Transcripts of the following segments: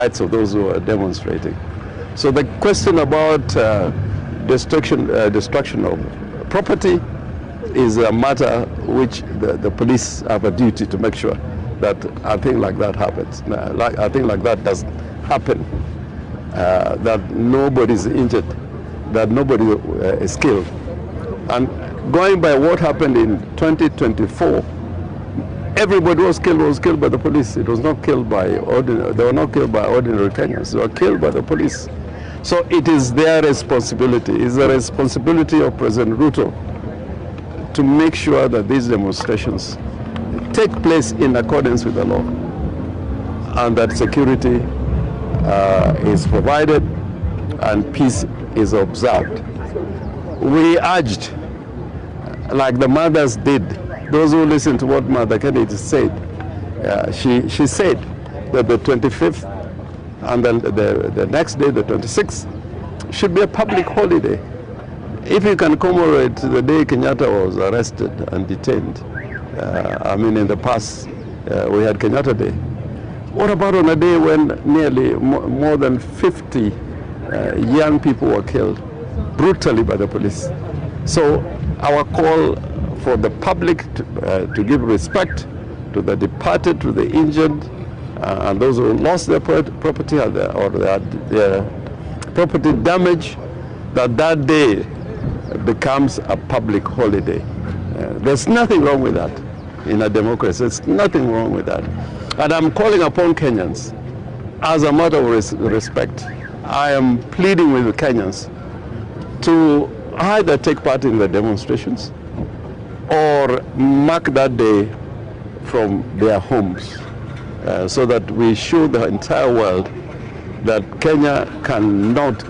rights of those who are demonstrating. So the question about destruction of property is a matter which the police have a duty to make sure that a thing like that happens. A thing like that doesn't happen, that nobody is injured, that nobody is killed. And going by what happened in 2024, everybody was killed by the police. It was not killed by they were not killed by ordinary Kenyans. They were killed by the police. So it is their responsibility. It's the responsibility of President Ruto to make sure that these demonstrations take place in accordance with the law and that security is provided and peace is observed. We urged, like the mothers did, those who listened to what Mother Kennedy said, she said that the 25th and then the next day, the 26th, should be a public holiday. If you can commemorate the day Kenyatta was arrested and detained, I mean in the past we had Kenyatta Day. What about on a day when nearly more than 50 young people were killed brutally by the police? So our call for the public to give respect to the departed, to the injured, and those who lost their property or their property damage, that day becomes a public holiday. There's nothing wrong with that in a democracy. There's nothing wrong with that. And I'm calling upon Kenyans, as a matter of respect, I am pleading with the Kenyans to either take part in the demonstrations or mark that day from their homes, so that we show the entire world that Kenya cannot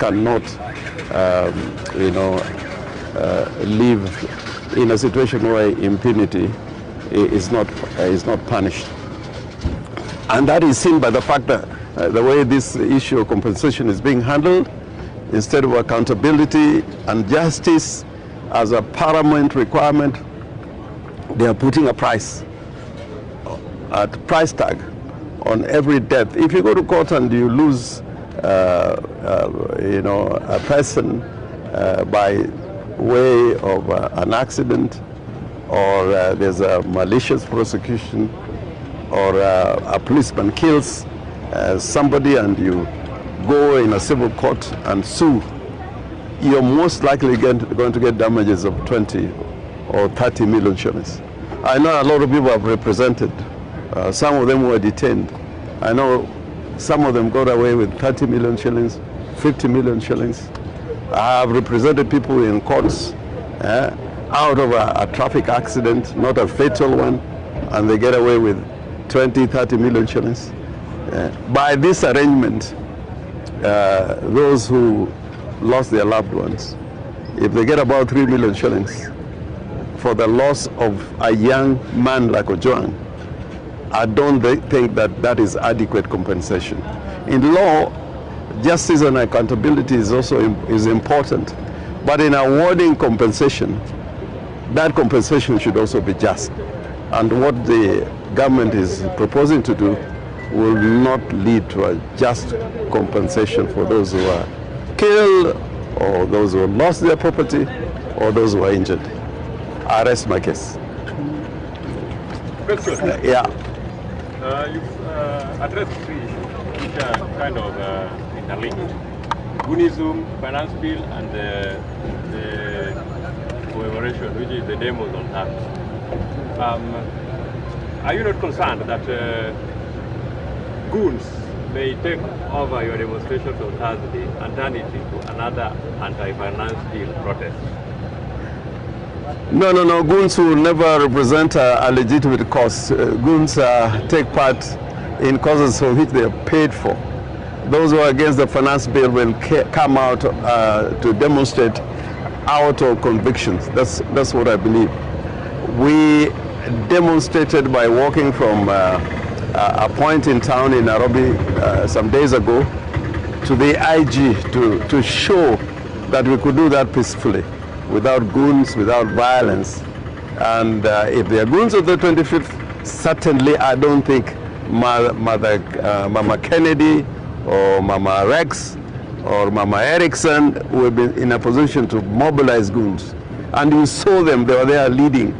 live in a situation where impunity is not punished. And that is seen by the fact that the way this issue of compensation is being handled, instead of accountability and justice as a paramount requirement, they are putting a price tag on every death. If you go to court and you lose, a person by way of an accident, or there's a malicious prosecution, or a policeman kills somebody and you go in a civil court and sue, you're most likely going to get damages of 20 or 30 million shillings. I know a lot of people have represented. Some of them were detained. I know some of them got away with 30 million shillings, 50 million shillings. I have represented people in courts out of a traffic accident, not a fatal one, and they get away with 20, 30 million shillings. By this arrangement, those who lost their loved ones, if they get about 3 million shillings for the loss of a young man like Ojwang, I don't think that is adequate compensation. In law, justice and accountability is also important, but in awarding compensation, that compensation should also be just. And what the government is proposing to do will not lead to a just compensation for those who are killed, or those who lost their property, or those who are injured. I rest my case. Yeah. You've addressed three issues which are kind of interlinked. Goonism, finance bill, and the commemoration, which is the demos on tax. Are you not concerned that goons may take over your demonstrations on Thursday and turn it into another anti-finance bill protest? No. Goons will never represent a legitimate cause. Goons take part in causes for which they are paid for. Those who are against the finance bill will come out to demonstrate out of convictions. That's what I believe. We demonstrated by walking from a point in town in Nairobi some days ago to the IG to show that we could do that peacefully, without goons, without violence. And if there are goons on the 25th, certainly I don't think Mama Kennedy or Mama Rex or Mama Erickson will be in a position to mobilize goons. And you saw them, they were there leading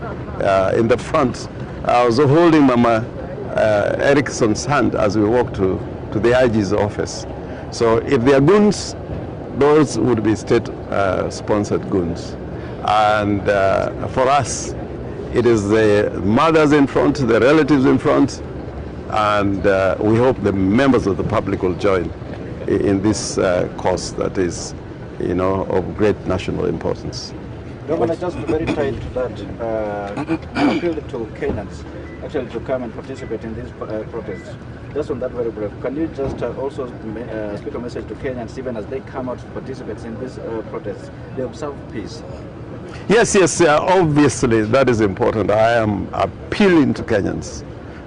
in the front. I was holding Mama Erickson's hand as we walked to the IG's office. So if they are goons, those would be state-sponsored goons. And for us, it is the mothers in front, the relatives in front, and we hope the members of the public will join in this cause that is, of great national importance. Governor, just very tight to that, appeal to Kenyans actually to come and participate in these protests. Just on that very brief, can you just also speak a message to Kenyans, even as they come out to participate in these protests, they observe peace? Yes, obviously that is important. I am appealing to Kenyans,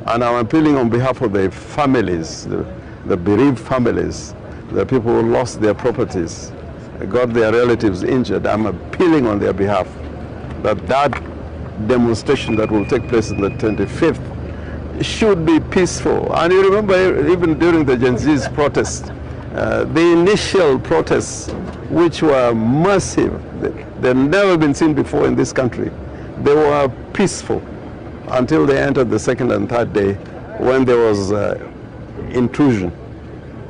and I'm appealing on behalf of the families, the bereaved families, the people who lost their properties, got their relatives injured. I'm appealing on their behalf that demonstration that will take place on the 25th should be peaceful. And you remember, even during the Gen Z's protest, the initial protests, which were massive, they've never been seen before in this country, they were peaceful until they entered the second and third day, when there was intrusion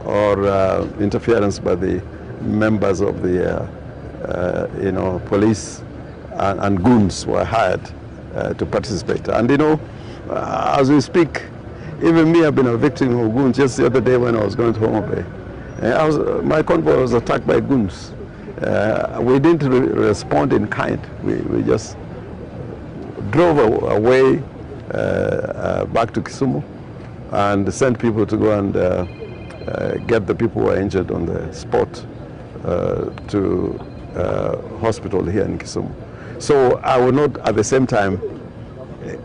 or interference by the members of the police, and goons were hired to participate. And as we speak, even me, I've been a victim of goons. Just the other day when I was going to Homa Bay, my convoy was attacked by goons. We didn't respond in kind. We just drove away back to Kisumu and sent people to go and get the people who were injured on the spot to hospital here in Kisumu. So I would not at the same time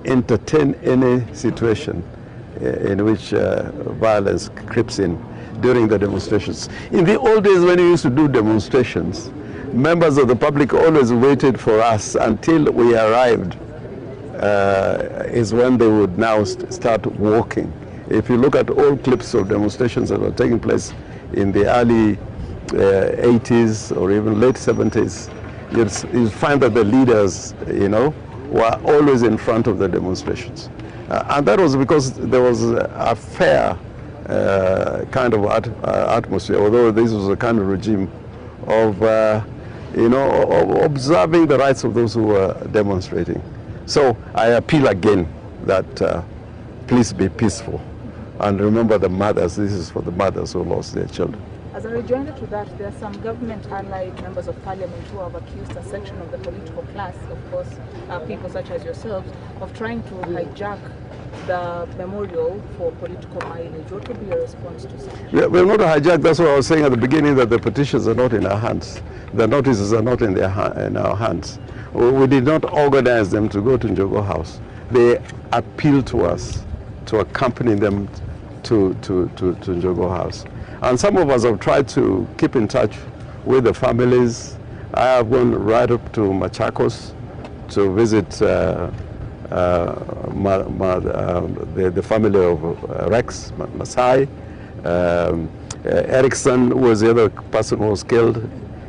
entertain any situation in which violence creeps in during the demonstrations. In the old days when we used to do demonstrations, members of the public always waited for us until we arrived, is when they would now start walking. If you look at old clips of demonstrations that were taking place in the early 80s or even late 70s, you'd find that the leaders, were always in front of the demonstrations. And that was because there was a fair kind of atmosphere, although this was a kind of regime of, observing the rights of those who were demonstrating. So I appeal again that please be peaceful and remember the mothers. This is for the mothers who lost their children. As a rejoinder to that, there are some government-allied members of parliament who have accused a section of the political class, of course, people such as yourselves, of trying to hijack the memorial for political mileage. What would be your response to such? We're not hijacked. That's what I was saying at the beginning, that the petitions are not in our hands. The notices are not in our hands. We did not organize them to go to Njogo House. They appealed to us to accompany them to Njogo House. And some of us have tried to keep in touch with the families. I have gone right up to Machakos to visit the family of Rex Masai. Erickson was the other person who was killed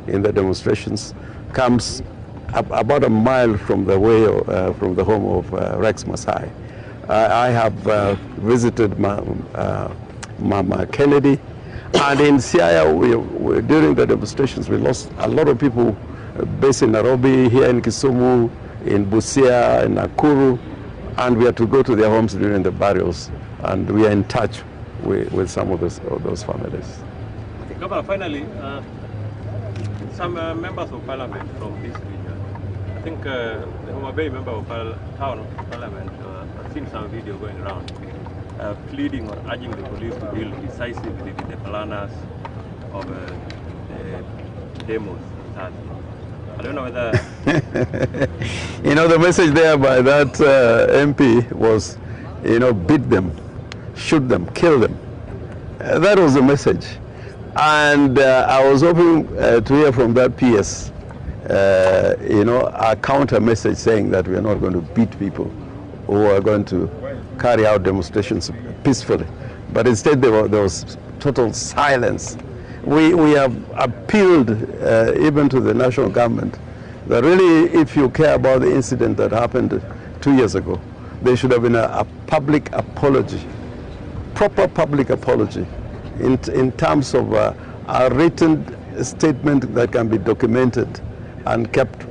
in the demonstrations, comes about a mile from the from the home of Rex Masai. I have visited Mama Kennedy. And in Siaya, during the demonstrations, we lost a lot of people based in Nairobi, here in Kisumu, in Busia, in Nakuru, and we had to go to their homes during the burials, and we are in touch with some of those families. Okay, Governor, finally, some members of parliament from this region, I think the Homa Bay member of town of parliament, I've seen some video going around, pleading or urging the police to deal decisively with the planners of the demos. I don't know whether... the message there by that MP was, beat them, shoot them, kill them. That was the message. And I was hoping to hear from that PS, a counter message saying that we are not going to beat people who are going to carry out demonstrations peacefully. But instead there was total silence. We have appealed even to the national government that really, if you care about the incident that happened 2 years ago, there should have been a public apology, proper public apology, in terms of a written statement that can be documented and kept